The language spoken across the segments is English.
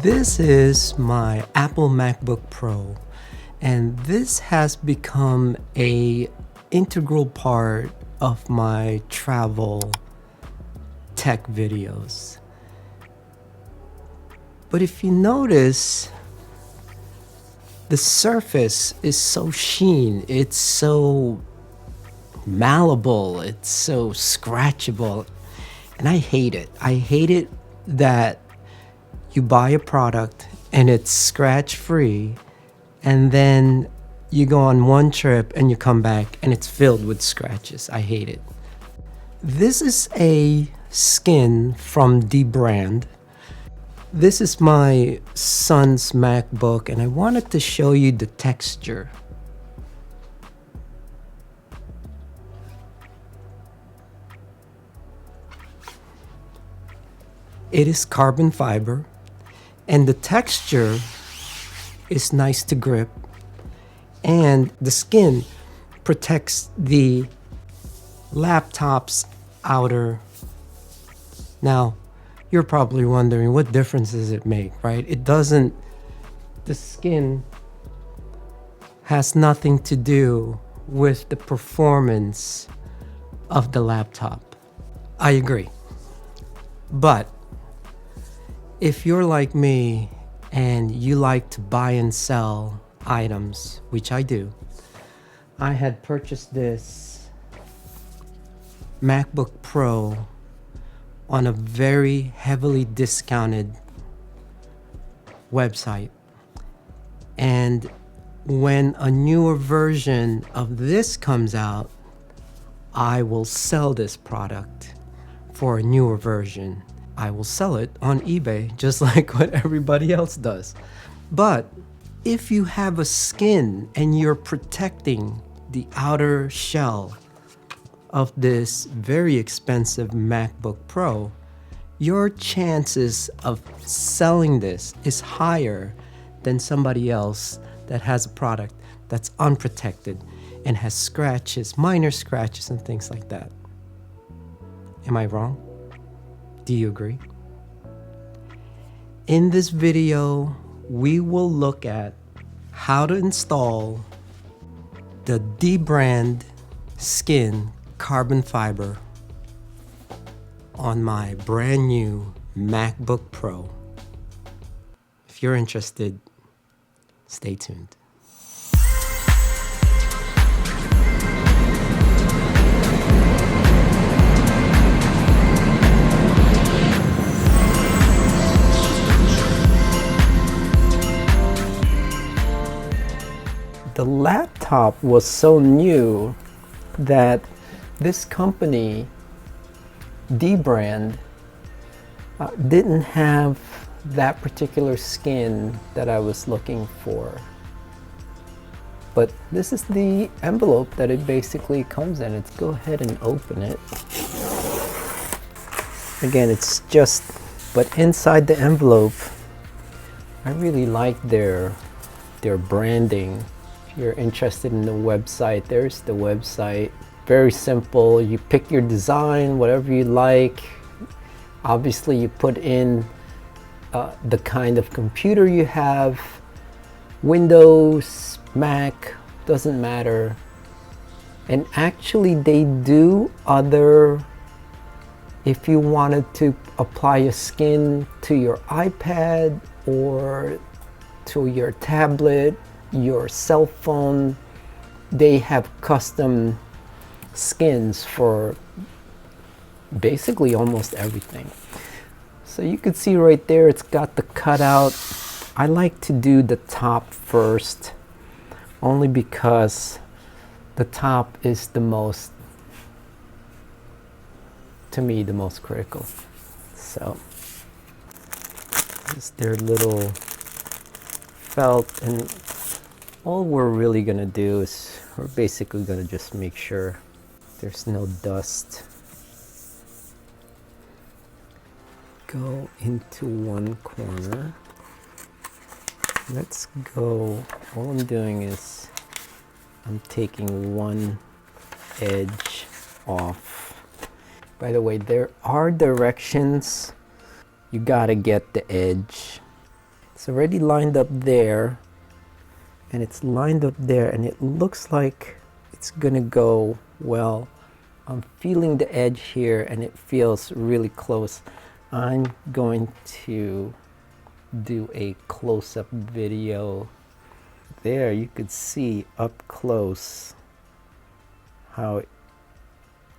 This is my Apple MacBook Pro, and this has become an integral part of my travel tech videos. But if you notice, the surface is so sheen, it's so malleable, it's so scratchable, and I hate it. I hate it that you buy a product and it's scratch free, and then you go on one trip and you come back and it's filled with scratches. I hate it. This is a skin from dBrand. This is my son's MacBook, and I wanted to show you the texture. It is carbon fiber, and the texture is nice to grip, and the skin protects the laptop's outer. Now, you're probably wondering, what difference does it make, right? It doesn't. The skin has nothing to do with the performance of the laptop. I agree. But if you're like me and you like to buy and sell items, which I do, I had purchased this MacBook Pro on a very heavily discounted website. And when a newer version of this comes out, I will sell this product for a newer version. I will sell it on eBay, just like what everybody else does. But if you have a skin and you're protecting the outer shell of this very expensive MacBook Pro, your chances of selling this is higher than somebody else that has a product that's unprotected and has scratches, minor scratches and things like that. Am I wrong? Do you agree? In this video, we will look at how to install the dBrand skin carbon fiber on my brand new MacBook Pro. If you're interested, stay tuned. The laptop was so new that this company, dBrand, didn't have that particular skin that I was looking for. But this is the envelope that it basically comes in. Let's go ahead and open it. Again, it's just, but inside the envelope, I really like their branding. If you're interested in the website, there's the website. Very simple. You pick your design, whatever you like. Obviously, you put in the kind of computer you have. Windows, Mac, doesn't matter. And actually, they do other, if you wanted to apply a skin to your iPad or to your tablet, your cell phone, they have custom skins for basically almost everything. So you could see right there, it's got the cutout. I like to do the top first, only because the top is the most, to me, the most critical. So this is their little felt, and all we're really gonna do is we're basically gonna just make sure there's no dust. Go into one corner. Let's go. All I'm doing is I'm taking one edge off. By the way, there are directions. You gotta get the edge It's already lined up there, and it's lined up there, and it looks like it's gonna go well. I'm feeling the edge here, and it feels really close. I'm going to do a close-up video. There you could see up close how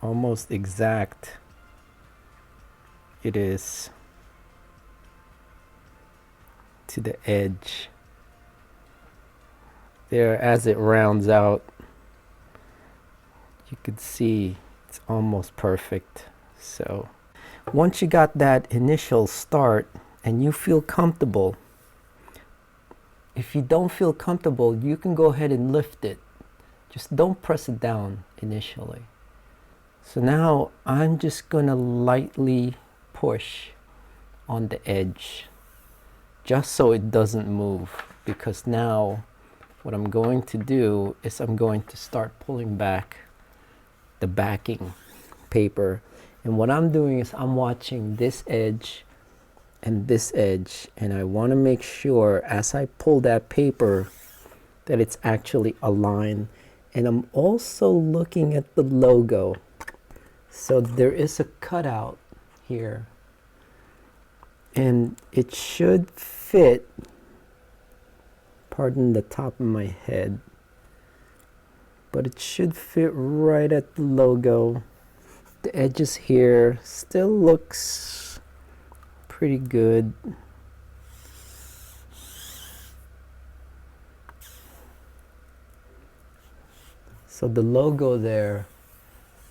almost exact it is to the edge there. As it rounds out, you could see it's almost perfect. So once you got that initial start and you feel comfortable, if you don't feel comfortable, you can go ahead and lift it. Just don't press it down initially. So now I'm just gonna lightly push on the edge just so it doesn't move, because now what I'm going to do is I'm going to start pulling back the backing paper. And what I'm doing is I'm watching this edge and this edge, and I want to make sure as I pull that paper that it's actually aligned. And I'm also looking at the logo. So there is a cutout here, and it should fit, pardon the top of my head, but it should fit right at the logo. The edges here still looks pretty good. So the logo there,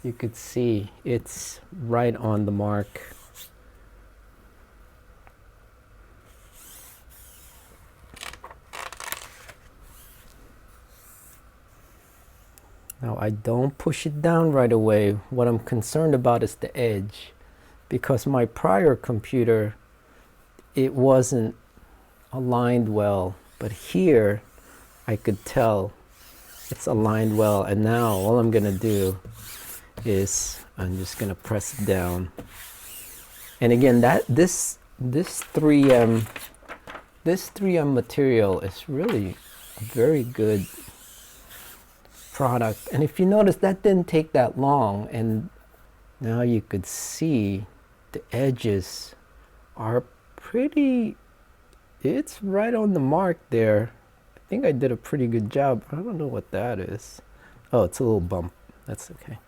you could see it's right on the mark. Now I don't push it down right away. What I'm concerned about is the edge, because my prior computer, it wasn't aligned well, but here I could tell it's aligned well. And now all I'm gonna do is I'm just gonna press it down. And again, this 3M material is really a very good product. And if you notice, that didn't take that long, and now you could see the edges are pretty, it's right on the mark there. I think I did a pretty good job. I don't know what that is. Oh, it's a little bump. That's okay.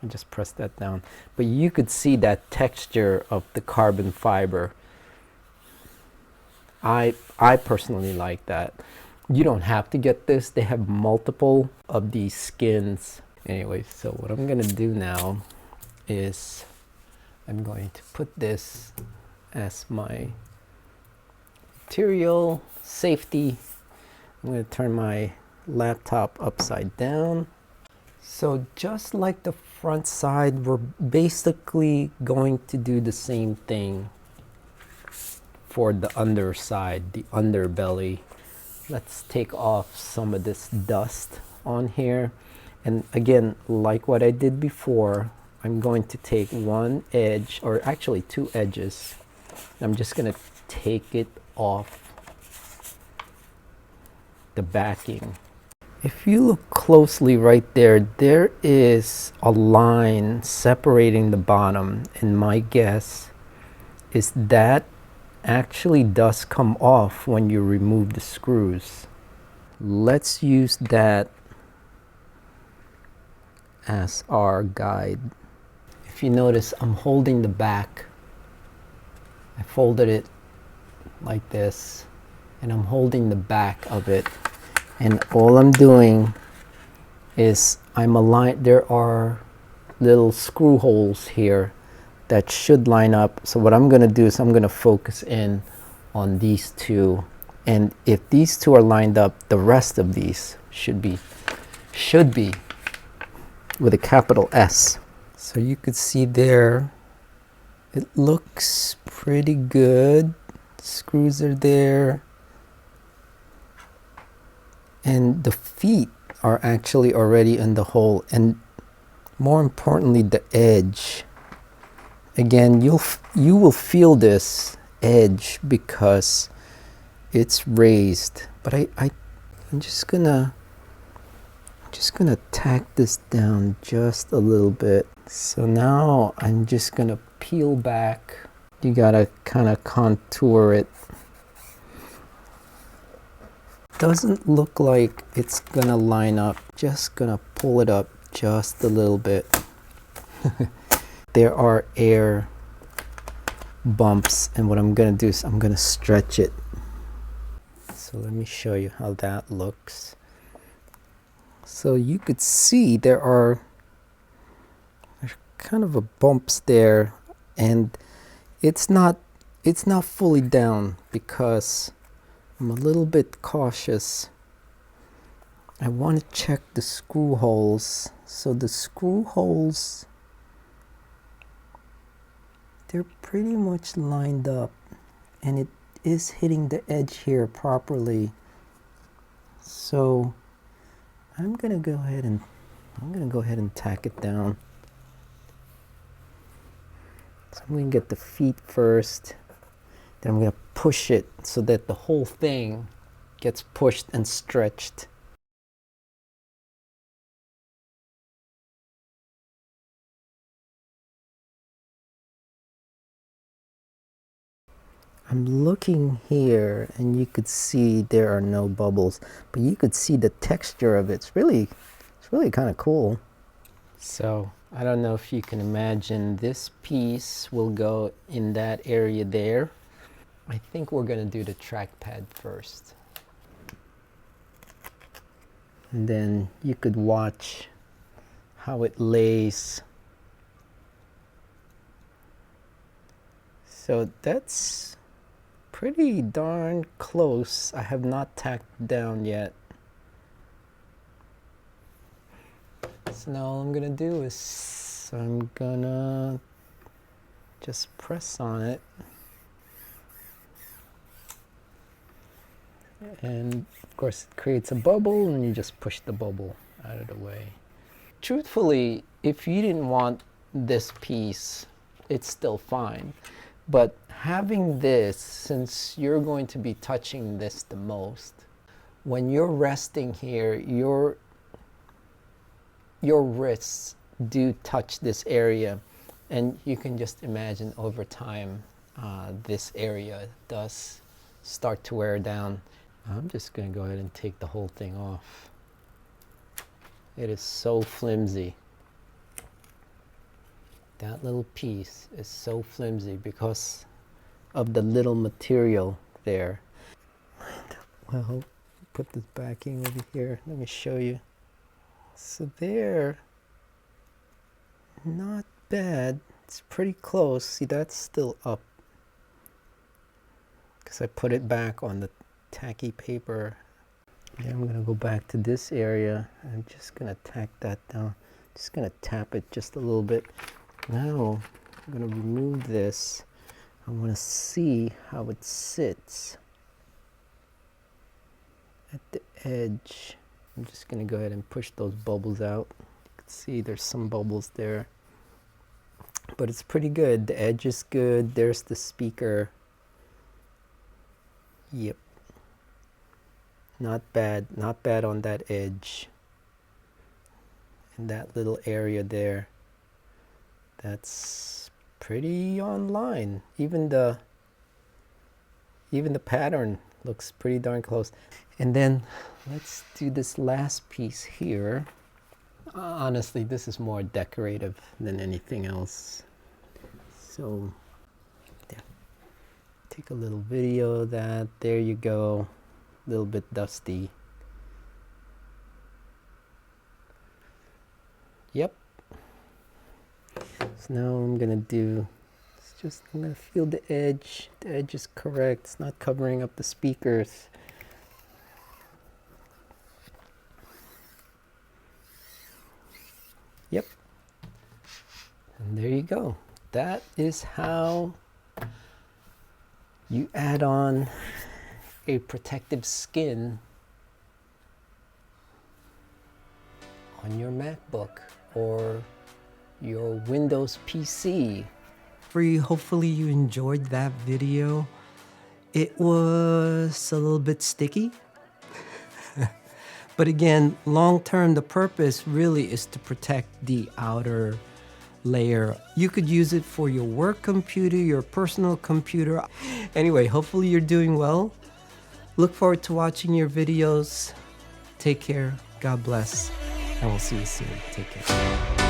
I just pressed that down. But you could see that texture of the carbon fiber. I personally like that. You don't have to get this. They have multiple of these skins. Anyway, so what I'm gonna do now is I'm going to put this as my material safety. I'm going to turn my laptop upside down. So just like the front side, we're basically going to do the same thing for the underside, the underbelly. Let's take off some of this dust on here. And again, like what I did before, I'm going to take one edge, or actually two edges. I'm just going to take it off the backing. If you look closely right there, there is a line separating the bottom, and my guess is that actually does come off when you remove the screws. Let's use that as our guide. If you notice, I'm holding the back. I folded it like this, and I'm holding the back of it, and all I'm doing is I'm aligned. There are little screw holes here that should line up. So what I'm going to do is I'm going to focus in on these two, and if these two are lined up, the rest of these should be with a capital S. So you could see there, it looks pretty good. Screws are there, and the feet are actually already in the hole, and more importantly, the edge. Again, you will feel this edge because it's raised, but I'm just gonna tack this down just a little bit. So now I'm just gonna peel back. You gotta kind of contour it. Doesn't look like it's gonna line up. Just gonna pull it up just a little bit. There are air bumps, and what I'm gonna do is I'm gonna stretch it. So let me show you how that looks. So you could see there's kind of a bumps there, and it's not fully down because I'm a little bit cautious. I want to check the screw holes. So the screw holes, they're pretty much lined up, and it is hitting the edge here properly. So I'm gonna go ahead and tack it down. So I'm gonna get the feet first, then I'm gonna push it so that the whole thing gets pushed and stretched. I'm looking here, and you could see there are no bubbles, but you could see the texture of it. It's really kind of cool. So I don't know if you can imagine, this piece will go in that area there. I think we're gonna do the trackpad first. And then you could watch how it lays. So that's pretty darn close. I have not tacked down yet. So now all I'm gonna do is I'm gonna just press on it, and of course it creates a bubble, and you just push the bubble out of the way. Truthfully, if you didn't want this piece, it's still fine. But having this, since you're going to be touching this the most, when you're resting here, your wrists do touch this area, and you can just imagine over time this area does start to wear down. I'm just going to go ahead and take the whole thing off. It is so flimsy. That little piece is so flimsy because of the little material there. Well, put this backing over here. Let me show you. So there, not bad. It's pretty close. See, that's still up because I put it back on the tacky paper. Yeah, I'm gonna go back to this area. I'm just gonna tack that down. Just gonna tap it just a little bit. Now I'm gonna remove this. I want to see how it sits at the edge. I'm just gonna go ahead and push those bubbles out. You can see there's some bubbles there, but it's pretty good. The edge is good. There's the speaker. Yep. Not bad on that edge. And that little area there, that's pretty on line. Even the pattern looks pretty darn close. And then let's do this last piece here. Honestly, this is more decorative than anything else. So yeah, take a little video of that. There you go. A little bit dusty. Yep. So now I'm gonna do, I'm gonna feel the edge. The edge is correct. It's not covering up the speakers. Yep. And there you go. That is how you add on a protective skin on your MacBook or your Windows PC. Hopefully you enjoyed that video. It was a little bit sticky. But again, long term, the purpose really is to protect the outer layer. You could use it for your work computer, your personal computer. Anyway, hopefully you're doing well. Look forward to watching your videos. Take care. God bless. And we'll see you soon. Take care.